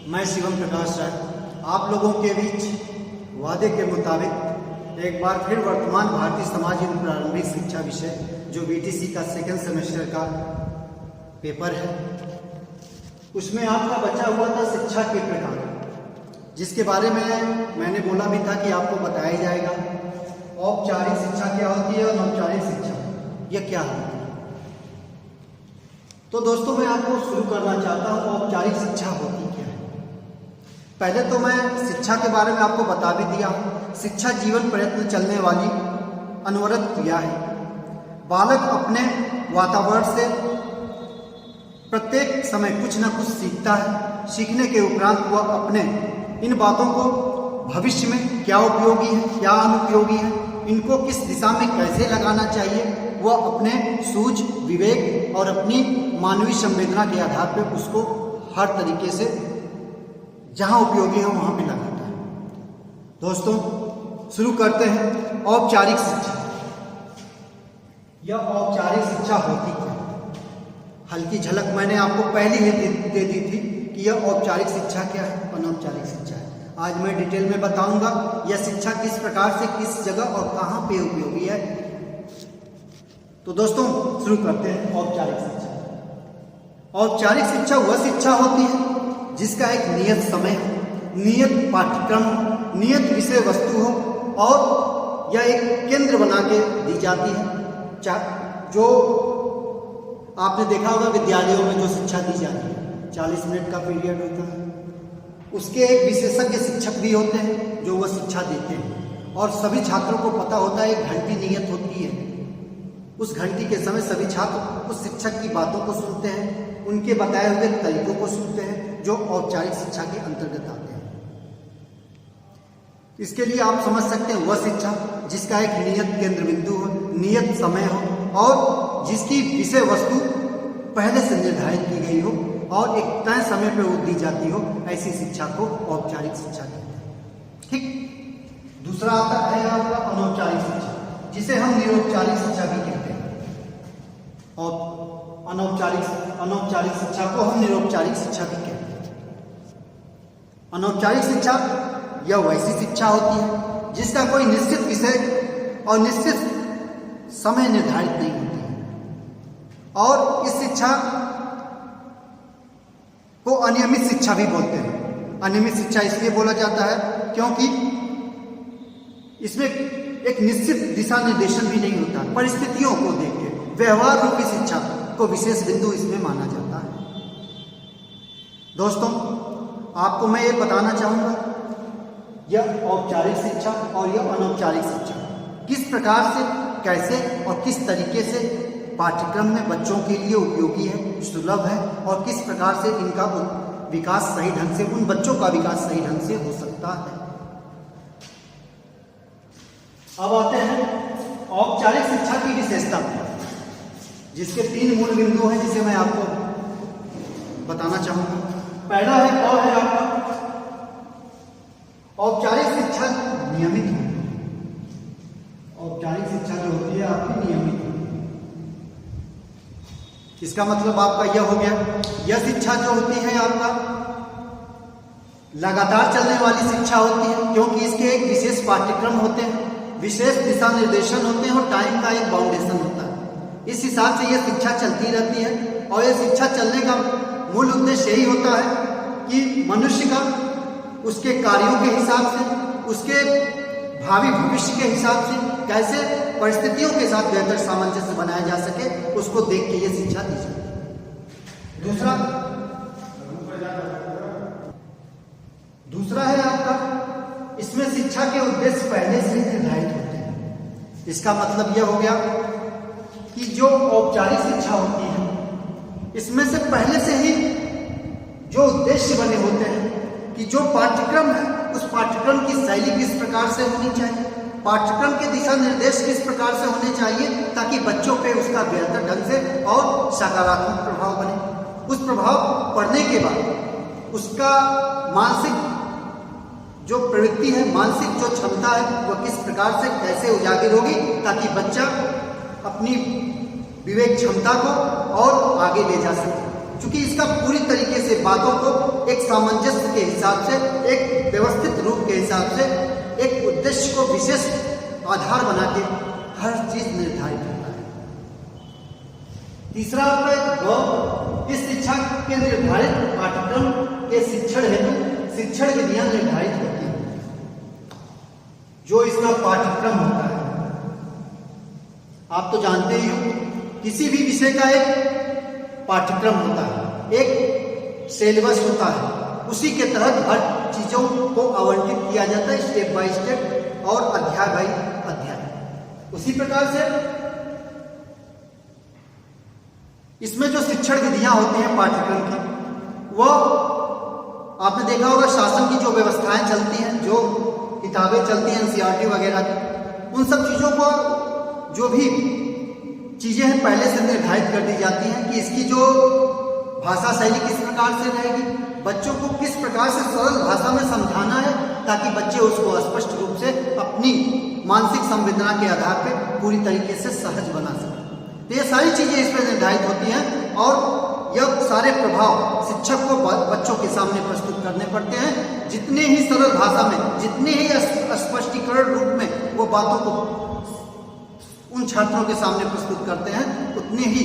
मैं शिवम प्रकाश राय आप लोगों के बीच वादे के मुताबिक एक बार फिर वर्तमान भारतीय समाज एवं प्रारंभिक शिक्षा विषय जो बीटीसी का सेकंड सेमेस्टर का पेपर है, उसमें आपका बचा हुआ था शिक्षा के प्रकार, जिसके बारे में मैंने बोला भी था कि आपको बताया जाएगा। औपचारिक शिक्षा क्या होती है और अनौपचारिक शिक्षा यह क्या होती है। तो दोस्तों, मैं आपको शुरू करना चाहता हूँ औपचारिक शिक्षा होती क्या है। पहले तो मैं शिक्षा के बारे में आपको बता भी दिया हूँ। शिक्षा जीवन प्रयत्न चलने वाली अनवरत क्रिया है। बालक अपने वातावरण से प्रत्येक समय कुछ न कुछ सीखता है। सीखने के उपरांत वह अपने इन बातों को भविष्य में क्या उपयोगी है, क्या अनुपयोगी है, इनको किस दिशा में कैसे लगाना चाहिए, वह अपने सूझ, विवेक और अपनी मानवीय संवेदना के आधार पर उसको हर तरीके से जहां उपयोगी है वहां पे लगाता है। दोस्तों, शुरू करते हैं औपचारिक शिक्षा। यह औपचारिक शिक्षा होती क्या है? हल्की झलक मैंने आपको पहले ही दे दी थी कि यह औपचारिक शिक्षा क्या है, अनौपचारिक शिक्षा है। आज मैं डिटेल में बताऊंगा यह शिक्षा किस प्रकार से, किस जगह और कहां पे उपयोगी है। तो दोस्तों, शुरू करते हैं औपचारिक शिक्षा। औपचारिक शिक्षा वह शिक्षा होती है जिसका एक नियत समय हो, नियत पाठ्यक्रम हो, नियत विषय वस्तु हो और यह एक केंद्र बना के दी जाती है। जो आपने देखा होगा विद्यालयों में जो शिक्षा दी जाती है, 40 मिनट का पीरियड होता है। उसके एक विशेषज्ञ शिक्षक भी होते हैं जो वह शिक्षा देते हैं और सभी छात्रों को पता होता है एक घंटी नियत होती है। उस घंटी के समय सभी छात्र उस शिक्षक की बातों को सुनते हैं, उनके बताए हुए तरीकों को सुनते हैं, जो औपचारिक शिक्षा के अंतर्गत आते हैं। इसके लिए आप समझ सकते हैं वह शिक्षा जिसका एक नियत केंद्र बिंदु हो, नियत समय हो और जिसकी विषय वस्तु पहले से निर्धारित की गई हो और एक तय समय पर वो दी जाती हो, ऐसी शिक्षा को औपचारिक शिक्षा कहते हैं। ठीक। दूसरा आता है आपका अनौपचारिक शिक्षा, जिसे हम निरौपचारिक शिक्षा भी कहते हैं। और अनौपचारिक शिक्षा को हम निरौपचारिक शिक्षा भी कहते हैं। अनौपचारिक शिक्षा यह वैसी शिक्षा होती है जिसका कोई निश्चित विषय और निश्चित समय निर्धारित नहीं होती है और इस शिक्षा को अनियमित शिक्षा भी बोलते हैं। अनियमित शिक्षा इसलिए बोला जाता है क्योंकि इसमें एक निश्चित दिशा निर्देशन भी नहीं होता। परिस्थितियों को देख के व्यवहार रूपी शिक्षा को विशेष बिंदु इसमें माना जाता है। दोस्तों, आपको मैं ये बताना चाहूंगा यह औपचारिक शिक्षा और यह अनौपचारिक शिक्षा किस प्रकार से, कैसे और किस तरीके से पाठ्यक्रम में बच्चों के लिए उपयोगी है, सुलभ है और किस प्रकार से इनका विकास सही ढंग से, उन बच्चों का विकास सही ढंग से हो सकता है। अब आते हैं औपचारिक शिक्षा की विशेषता, जिसके 3 मूल बिंदु हैं जिसे मैं आपको बताना चाहूंगा। पहला है क है आपका औपचारिक शिक्षा नियमित है। औपचारिक शिक्षा जो होती है आपकी नियमित है। इसका मतलब आपका यह हो गया, यह शिक्षा जो होती है आपका लगातार चलने वाली शिक्षा होती है क्योंकि इसके एक विशेष पाठ्यक्रम होते हैं, विशेष दिशा निर्देशन होते हैं और टाइम का एक बाउंडेशन होता है। इस हिसाब से यह शिक्षा चलती रहती है और यह शिक्षा चलने का मूल उद्देश्य यही होता है कि मनुष्य का उसके कार्यों के हिसाब से, उसके भावी भविष्य के हिसाब से कैसे परिस्थितियों के साथ बेहतर सामंजस्य बनाया जा सके, उसको देख के ये शिक्षा दी जाती है। दूसरा है आपका, इसमें शिक्षा के उद्देश्य पहले से ही निर्धारित होते हैं। इसका मतलब यह हो गया कि जो औपचारिक शिक्षा होती है इसमें से पहले से ही जो उद्देश्य बने होते हैं कि जो पाठ्यक्रम है उस पाठ्यक्रम की शैली किस प्रकार से होनी चाहिए, पाठ्यक्रम के दिशा निर्देश किस प्रकार से होने चाहिए ताकि बच्चों पे उसका बेहतर ढंग से और सकारात्मक प्रभाव बने। उस प्रभाव पड़ने के बाद उसका मानसिक जो प्रवृत्ति है, मानसिक जो क्षमता है, वह किस प्रकार से कैसे उजागर होगी ताकि बच्चा अपनी विवेक क्षमता को और आगे ले जा सके। क्योंकि इसका पूरी तरीके से बातों को एक सामंजस्य के हिसाब से, एक व्यवस्थित रूप के हिसाब से, एक उद्देश्य को विशेष आधार बना के हर चीज निर्धारित होता है। तीसरा आपका गौ, इस शिक्षा के निर्धारित पाठ्यक्रम के शिक्षण हेतु शिक्षण विधियां निर्धारित होती हैं, जो इसका पाठ्यक्रम होता है। आप तो जानते ही हो, किसी भी विषय का एक पाठ्यक्रम होता है, एक सिलेबस होता है, उसी के तहत हर चीजों को आवंटित किया जाता है स्टेप बाय स्टेप और अध्याय बाय अध्याय। उसी प्रकार से इसमें जो शिक्षण विधियां होती हैं पाठ्यक्रम की, वो आपने देखा होगा शासन की जो व्यवस्थाएं चलती हैं, जो किताबें चलती हैं एनसीईआरटी वगैरह की, उन सब चीजों को जो भी चीजें हैं पहले से निर्धारित कर दी जाती हैं कि इसकी जो भाषा शैली किस प्रकार से रहेगी, बच्चों को किस प्रकार से सरल भाषा में समझाना है ताकि बच्चे उसको स्पष्ट रूप से अपनी मानसिक संवेदना के आधार पर पूरी तरीके से सहज बना सकें। तो ये सारी चीजें इसमें निर्धारित होती हैं और यह सारे प्रभाव शिक्षक को बच्चों के सामने प्रस्तुत करने पड़ते हैं। जितने ही सरल भाषा में, जितने ही स्पष्टीकरण रूप में वो बातों को उन छात्रों के सामने प्रस्तुत करते हैं, उतनी ही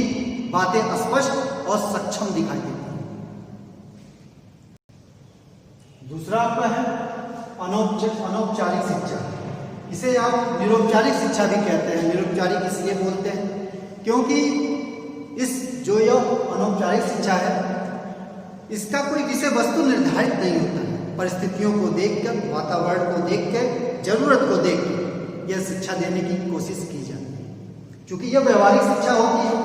बातें स्पष्ट और सक्षम दिखाई देती हैं। दूसरा आपका है अनौपचारिक शिक्षा। इसे आप निरौपचारिक शिक्षा भी कहते हैं। निरौपचारिक इसलिए बोलते हैं क्योंकि इस जो यह अनौपचारिक शिक्षा है, इसका कोई विषय वस्तु निर्धारित नहीं होता है। परिस्थितियों को देखकर, वातावरण को देखकर, जरूरत को देखकर यह शिक्षा देने की कोशिश की जाती है। क्योंकि यह व्यवहारिक शिक्षा होती है,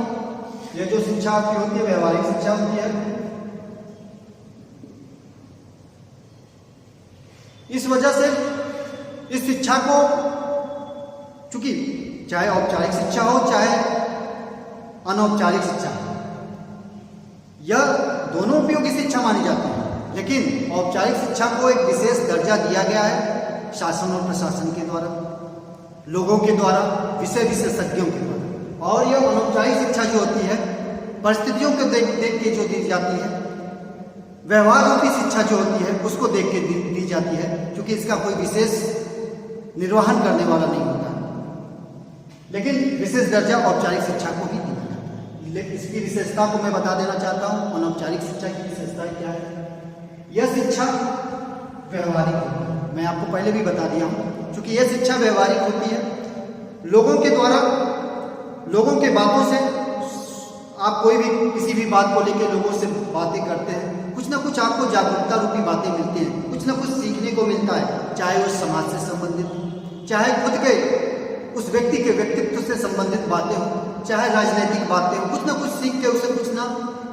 यह जो शिक्षा आपकी होती है व्यवहारिक शिक्षा होती है। इस वजह से इस शिक्षा को, चूंकि चाहे औपचारिक शिक्षा हो चाहे अनौपचारिक शिक्षा, यह दोनों उपयोगी शिक्षा मानी जाती है, लेकिन औपचारिक शिक्षा को एक विशेष दर्जा दिया गया है शासन और प्रशासन के द्वारा, लोगों के द्वारा, विषय विशेषज्ञों के द्वारा। और यह अनौपचारिक शिक्षा जो होती है परिस्थितियों को देख के जो दी जाती है, व्यवहार रूपी शिक्षा जो होती है उसको देख के दी जाती है, क्योंकि इसका कोई विशेष निर्वहन करने वाला नहीं होता। लेकिन विशेष दर्जा औपचारिक शिक्षा को ही दिया जाता है। इसकी विशेषता को मैं बता देना चाहता हूँ। अनौपचारिक शिक्षा की विशेषताएं क्या है? यह शिक्षा व्यवहारिक होती है। मैं आपको पहले भी बता दिया हूँ, क्योंकि यह शिक्षा व्यवहारिक होती है। लोगों के द्वारा, लोगों के बातों से, आप कोई भी किसी भी बात को लेकर लोगों से बातें करते हैं, कुछ ना कुछ आपको जागरूकता रूपी बातें मिलती हैं, कुछ ना कुछ सीखने को मिलता है, चाहे वो समाज से संबंधित, चाहे खुद के उस व्यक्ति के व्यक्तित्व से संबंधित बातें हो, चाहे राजनीतिक बातें हो, कुछ ना कुछ सीख के उसे कुछ ना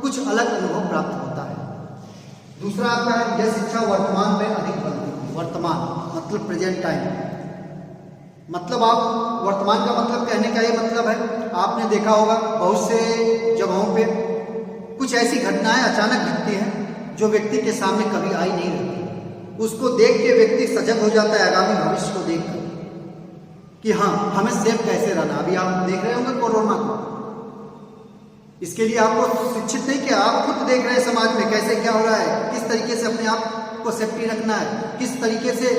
कुछ अलग अनुभव प्राप्त होता है। दूसरा आता है यह शिक्षा वर्तमान में अधिक बनती है। वर्तमान मतलब प्रेजेंट टाइम, मतलब आप वर्तमान का मतलब कहने का ये मतलब है, आपने देखा होगा बहुत से जगहों पे कुछ ऐसी घटनाएं अचानक घटती हैं जो व्यक्ति के सामने कभी आई नहीं रहती। उसको देख के व्यक्ति सजग हो जाता है आगामी भविष्य को देखकर कि हाँ, हमें सेफ कैसे रहना। अभी आप देख रहे होंगे कोरोना को, इसके लिए आपको शिक्षित नहीं किया, आप खुद देख रहे हैं समाज में कैसे क्या हो रहा है, किस तरीके से अपने आप को सेफ्टी रखना है, किस तरीके से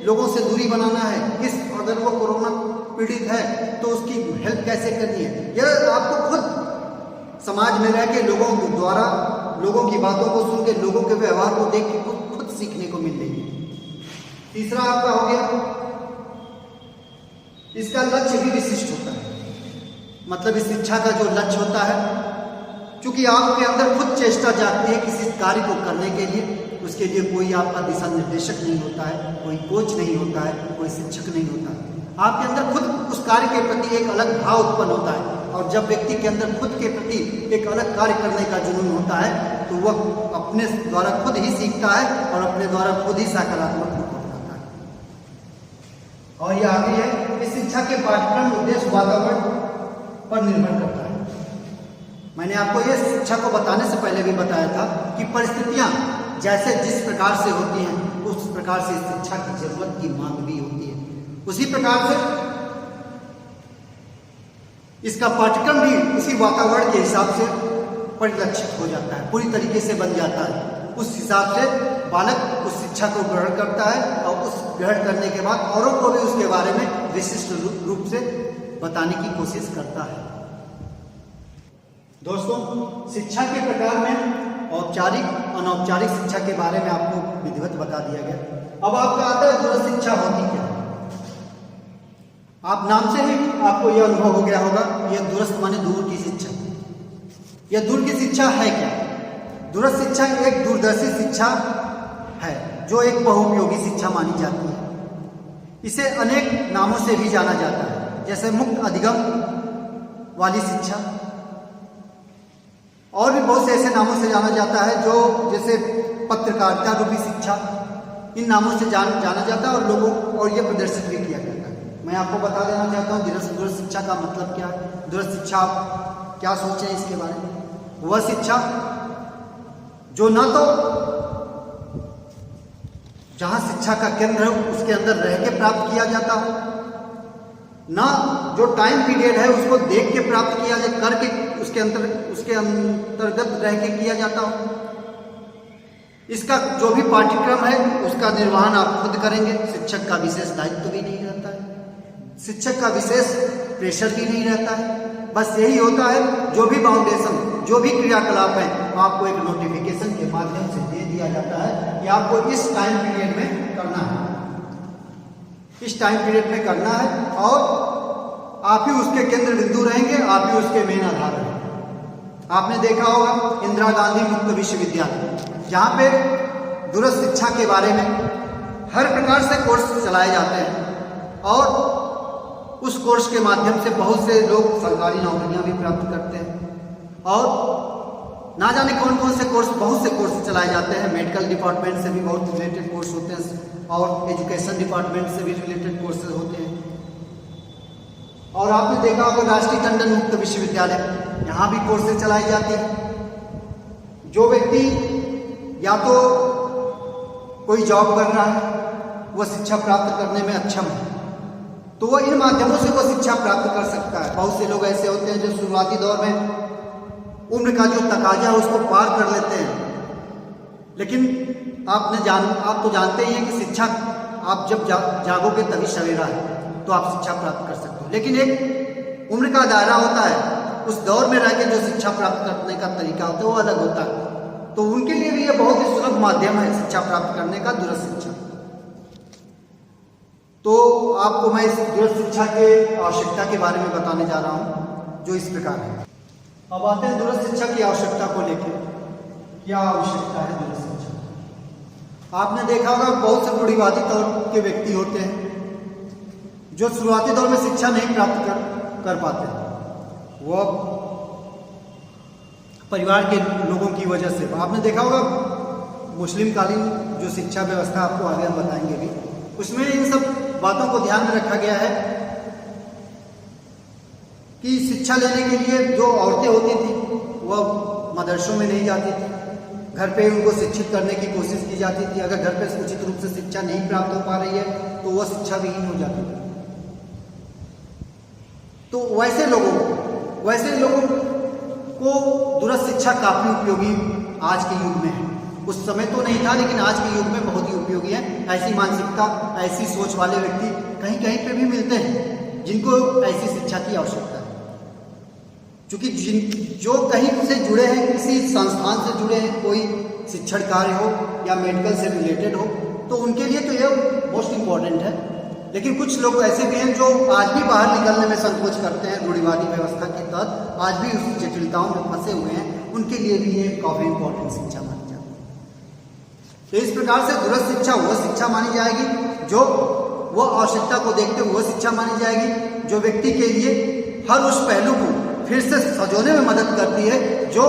लोगों से दूरी बनाना है, किस अगर वो कोरोना पीड़ित है तो उसकी हेल्प कैसे करनी है। यह आपको खुद समाज में रह के लोगों द्वारा, लोगों की बातों को सुन के, लोगों के व्यवहार को देख के खुद सीखने को मिल रही है। तीसरा आपका हो गया, इसका लक्ष्य भी विशिष्ट होता है। मतलब इस शिक्षा का जो लक्ष्य होता है, क्योंकि आपके अंदर खुद चेष्टा जागती है किसी कार्य को करने के लिए, उसके लिए कोई आपका दिशा निर्देशक नहीं होता है, कोई कोच नहीं होता है, कोई शिक्षक नहीं होता है। आपके अंदर खुद उस कार्य के प्रति एक अलग भाव उत्पन्न होता है, और जब व्यक्ति के अंदर खुद के प्रति एक अलग कार्य करने का जुनून होता है तो वह अपने द्वारा खुद ही सीखता है और अपने द्वारा खुद ही सकारात्मक रूप अपनाता है। और यह आगे है, इस शिक्षा के पाठ्यक्रम उद्देश्य वातावरण पर निर्भर करता है। मैंने आपको यह शिक्षा को बताने से पहले भी बताया था कि परिस्थितियां जैसे जिस प्रकार से होती हैं उस प्रकार से शिक्षा की जरूरत की मांग भी होती है। उसी प्रकार से इसका पाठ्यक्रम भी उसी वातावरण के हिसाब से परिलक्षित हो जाता है, पूरी तरीके से बन जाता है। उस हिसाब से बालक उस शिक्षा को ग्रहण करता है और उस ग्रहण करने के बाद औरों को भी उसके बारे में विशिष्ट रूप से बताने की कोशिश करता है। दोस्तों, शिक्षा के प्रकार में औपचारिक अनौपचारिक शिक्षा के बारे में आपको विधिवत बता दिया गया। अब आपका आता है दूरस्थ शिक्षा होती क्या है। आप नाम से ही आपको यह अनुभव हो गया होगा, यह दूरस्थ माने दूर की शिक्षा। यह दूर की शिक्षा है क्या? दूरस्थ शिक्षा एक दूरदर्शी शिक्षा है जो एक बहुउपयोगी शिक्षा मानी जाती है। इसे अनेक नामों से भी जाना जाता है, जैसे मुक्त अधिगम वाली शिक्षा, और भी बहुत से ऐसे नामों से जाना जाता है जो जैसे पत्रकारिता रूपी शिक्षा, इन नामों से जाना जाता है और लोगों और ये प्रदर्शित भी किया जाता है। मैं आपको बता देना चाहता हूँ दूरस्थ शिक्षा का मतलब क्या है। दूरस्थ शिक्षा आप क्या सोचें इसके बारे में? वह शिक्षा जो न तो जहाँ शिक्षा का केंद्र है उसके अंदर रह के प्राप्त किया जाता हो, ना जो टाइम पीरियड है उसको देख के प्राप्त किया जाए, करके उसके अंतर्गत रह के किया जाता हो। इसका जो भी पाठ्यक्रम है उसका निर्वहन आप खुद करेंगे। शिक्षक का विशेष दायित्व भी नहीं रहता है, शिक्षक का विशेष प्रेशर भी नहीं रहता है। बस यही होता है जो भी फाउंडेशन, जो भी क्रियाकलाप है आपको एक नोटिफिकेशन के माध्यम से दे दिया जाता है कि आपको इस टाइम पीरियड में करना है, इस टाइम पीरियड में करना है, और आप ही उसके केंद्र बिंदु रहेंगे, आप ही उसके मेन आधार रहेंगे। आपने देखा होगा इंदिरा गांधी मुक्त विश्वविद्यालय, जहाँ पे दूरस्थ शिक्षा के बारे में हर प्रकार से कोर्स चलाए जाते हैं और उस कोर्स के माध्यम से बहुत से लोग सरकारी नौकरियां भी प्राप्त करते हैं। और ना जाने कौन कौन से कोर्स, बहुत से कोर्स चलाए जाते हैं। मेडिकल डिपार्टमेंट से भी बहुत रिलेटेड कोर्स होते हैं और एजुकेशन डिपार्टमेंट से भी रिलेटेड कोर्सेज होते हैं। और आपने देखा होगा राष्ट्रीय टंडन मुक्त विश्वविद्यालय, यहाँ भी कोर्सेज चलाई जाती है। जो व्यक्ति या तो कोई जॉब कर रहा है, वह शिक्षा प्राप्त करने में अक्षम है, तो वह इन माध्यमों से वह शिक्षा प्राप्त कर सकता है। बहुत से लोग ऐसे होते हैं जो शुरुआती दौर में उम्र का जो तकाजा है उसको पार कर लेते हैं, लेकिन आप तो जानते ही हैं कि शिक्षा आप जब जागोगे तभी सवेरा है, तो आप शिक्षा प्राप्त कर सकते हो। लेकिन एक उम्र का दायरा होता है, उस दौर में रह के जो शिक्षा प्राप्त करने का तरीका होता है वो अलग होता है। तो उनके लिए भी यह बहुत ही सुलभ माध्यम है शिक्षा प्राप्त करने का, दूरस्थ शिक्षा। तो आपको मैं इस दूरस्थ शिक्षा के आवश्यकता के बारे में बताने जा रहा हूँ, जो इस प्रकार है। अब आते हैं दूरस्थ शिक्षा की आवश्यकता को लेकर। क्या आवश्यकता है दूरस्थ शिक्षा? आपने देखा होगा बहुत से रूढ़िवादी तौर के व्यक्ति होते हैं जो शुरुआती दौर में शिक्षा नहीं प्राप्त कर पाते, वो परिवार के लोगों की वजह से। आपने देखा होगा मुस्लिम कालीन जो शिक्षा व्यवस्था, आपको आगे हम बताएंगे भी, उसमें इन सब बातों को ध्यान में रखा गया है कि शिक्षा लेने के लिए जो औरतें होती थी वह मदरसों में नहीं जाती थी, घर पे उनको शिक्षित करने की कोशिश की जाती थी। अगर घर पे उचित रूप से शिक्षा नहीं प्राप्त हो पा रही है तो वह शिक्षा विहीन हो जाती थी। तो वैसे लोगों को दूरस्थ शिक्षा काफी उपयोगी आज के युग में है। उस समय तो नहीं था, लेकिन आज के युग में बहुत ही उपयोगी है। ऐसी मानसिकता, ऐसी सोच वाले व्यक्ति कहीं कहीं पे भी मिलते हैं जिनको ऐसी शिक्षा की आवश्यकता है। क्योंकि जो कहीं से जुड़े हैं, किसी संस्थान से जुड़े हैं, कोई शिक्षण कार्य हो या मेडिकल से रिलेटेड हो, तो उनके लिए तो यह मोस्ट इम्पॉर्टेंट है। लेकिन कुछ लोग ऐसे भी हैं जो आज भी बाहर निकलने में संकोच करते हैं, रूढ़िवादी व्यवस्था के तहत आज भी उस जटिलताओं में फंसे हुए हैं, उनके लिए भी ये काफी इंपॉर्टेंट शिक्षा मानी जाती है। तो इस प्रकार से दूरस्थ शिक्षा वह शिक्षा मानी जाएगी जो वह आवश्यकता को देखते हुए वह शिक्षा मानी जाएगी जो व्यक्ति के लिए हर उस पहलू को फिर से सजोने में मदद करती है जो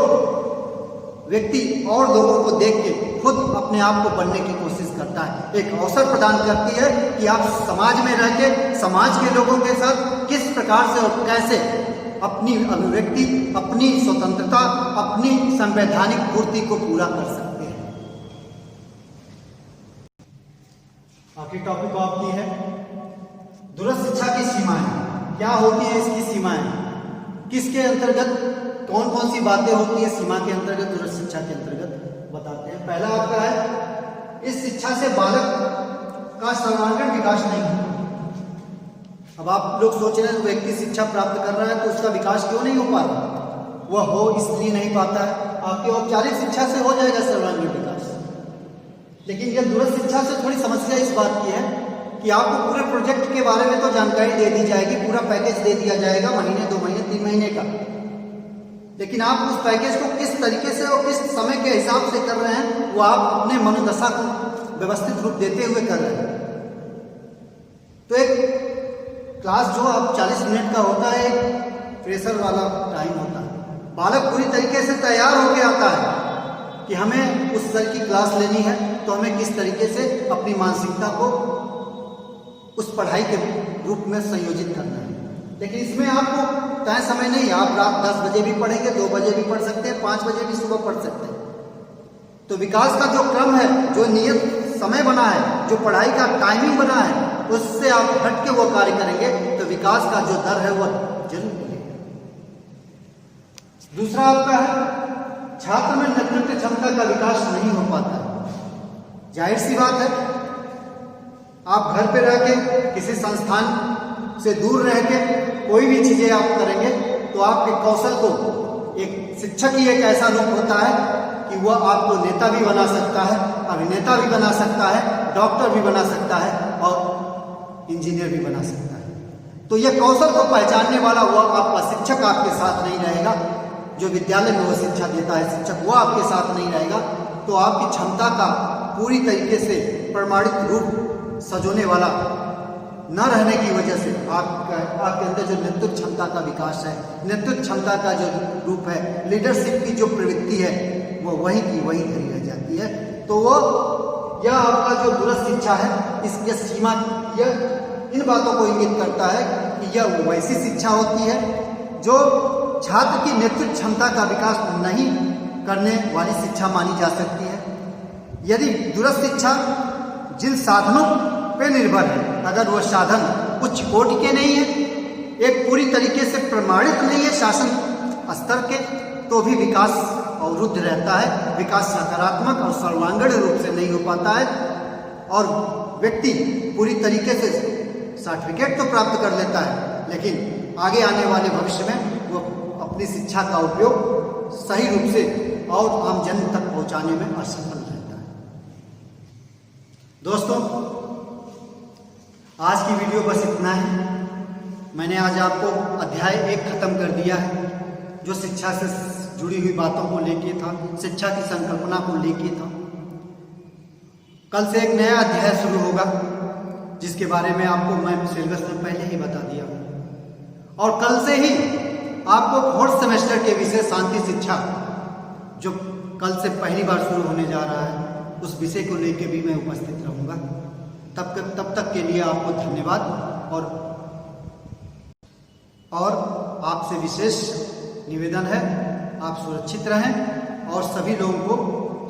व्यक्ति और लोगों को देख के खुद अपने आप को बनने की कोशिश करता है। एक अवसर प्रदान करती है कि आप समाज में रह के समाज के लोगों के साथ किस प्रकार से और कैसे अपनी अभिव्यक्ति, अपनी स्वतंत्रता, अपनी संवैधानिक पूर्ति को पूरा कर सकते हैं। आखिरी टॉपिक आपकी है दूरस्थ शिक्षा की सीमाएं। क्या होती है इसकी सीमाएं? किसके अंतर्गत कौन कौन सी बातें होती है सीमा के अंतर्गत, दूरस्थ शिक्षा के अंतर्गत, बताते हैं। पहला आपका है, इस शिक्षा से बालक का सर्वांगीण विकास नहीं होता। अब आप लोग सोच रहे हैं व्यक्ति शिक्षा प्राप्त कर रहा है तो उसका विकास क्यों नहीं हो पा रहा? वह हो इसलिए नहीं पाता है। आपकी औपचारिक शिक्षा से हो जाएगा सर्वांगीण विकास, लेकिन यह दूरस्थ शिक्षा से थोड़ी समस्या इस बात की है कि आपको पूरे प्रोजेक्ट के बारे में तो जानकारी दे दी जाएगी, पूरा पैकेज दे दिया जाएगा महीने 2 महीने 3 महीने का, लेकिन आप उस पैकेज को किस तरीके से और किस समय के हिसाब से कर रहे हैं वो आप अपने मनोदशा को व्यवस्थित रूप देते हुए कर रहे हैं। तो एक क्लास जो अब 40 मिनट का होता है, एक फ्रेशर वाला टाइम होता है। बालक पूरी तरीके से तैयार होकर आता है कि हमें उस स्तर की क्लास लेनी है, तो हमें किस तरीके से अपनी मानसिकता को उस पढ़ाई के रूप में संयोजित करना है। लेकिन इसमें आपको तय समय नहीं है, आप रात 10 बजे भी पढ़ेंगे, 2 बजे भी पढ़ सकते हैं, 5 बजे भी सुबह पढ़ सकते हैं। तो विकास का जो क्रम है, जो नियत समय बना है, जो पढ़ाई का टाइमिंग बना है, उससे आप हट के वो कार्य करेंगे तो विकास का जो दर है वह जरूर बढ़ेगा। दूसरा आपका है, छात्र में नेतृत्व क्षमता का विकास नहीं हो पाता है। जाहिर सी बात है, आप घर पे रह के किसी संस्थान से दूर रह के कोई भी चीजें आप करेंगे तो आपके कौशल को, एक शिक्षक ही एक ऐसा रूप होता है कि वह आपको नेता भी बना सकता है, अभिनेता भी बना सकता है, डॉक्टर भी बना सकता है और इंजीनियर भी बना सकता है। तो यह कौशल को पहचानने वाला वह आपका शिक्षक आपके साथ नहीं रहेगा, जो विद्यालय में वह शिक्षा देता है शिक्षक, वह आपके साथ नहीं रहेगा, तो आपकी क्षमता का पूरी तरीके से प्रमाणित रूप सजोने वाला न रहने की वजह से आपके अंदर जो नेतृत्व क्षमता का विकास है, नेतृत्व क्षमता का जो रूप है, लीडरशिप की जो प्रवृत्ति है, वो वहीं की वहीं धरी रह जाती है। तो वो यह आपका जो दूरस्थ शिक्षा है, इसकी सीमा यह इन बातों को इंगित करता है कि यह वैसी शिक्षा होती है जो छात्र की नेतृत्व क्षमता का विकास नहीं करने वाली शिक्षा मानी जा सकती है। यदि दूरस्थ शिक्षा जिन साधनों पे निर्भर है, अगर वह साधन उच्च कोटि के नहीं है, एक पूरी तरीके से प्रमाणित नहीं है शासन स्तर के, तो भी विकास अवरुद्ध रहता है, विकास सकारात्मक और सर्वांगीण रूप से नहीं हो पाता है और व्यक्ति पूरी तरीके से सर्टिफिकेट तो प्राप्त कर लेता है, लेकिन आगे आने वाले भविष्य में वो अपनी शिक्षा का उपयोग सही रूप से और आम जन तक पहुंचाने में असफल रहता है। दोस्तों, आज की वीडियो बस इतना है। मैंने आज आपको अध्याय 1 खत्म कर दिया है, जो शिक्षा से जुड़ी हुई बातों को लेके था, शिक्षा की संकल्पना को लेके था। कल से एक नया अध्याय शुरू होगा, जिसके बारे में आपको मैं सिलेबस में पहले ही बता दिया हूँ, और कल से ही आपको 4th सेमेस्टर के विषय शांति शिक्षा, जो कल से पहली बार शुरू होने जा रहा है, उस विषय को लेकर भी मैं उपस्थित रहूंगा। तब तक के लिए आपको धन्यवाद और आपसे विशेष निवेदन है, आप सुरक्षित रहें और सभी लोगों को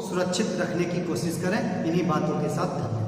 सुरक्षित रखने की कोशिश करें। इन्हीं बातों के साथ धन्यवाद।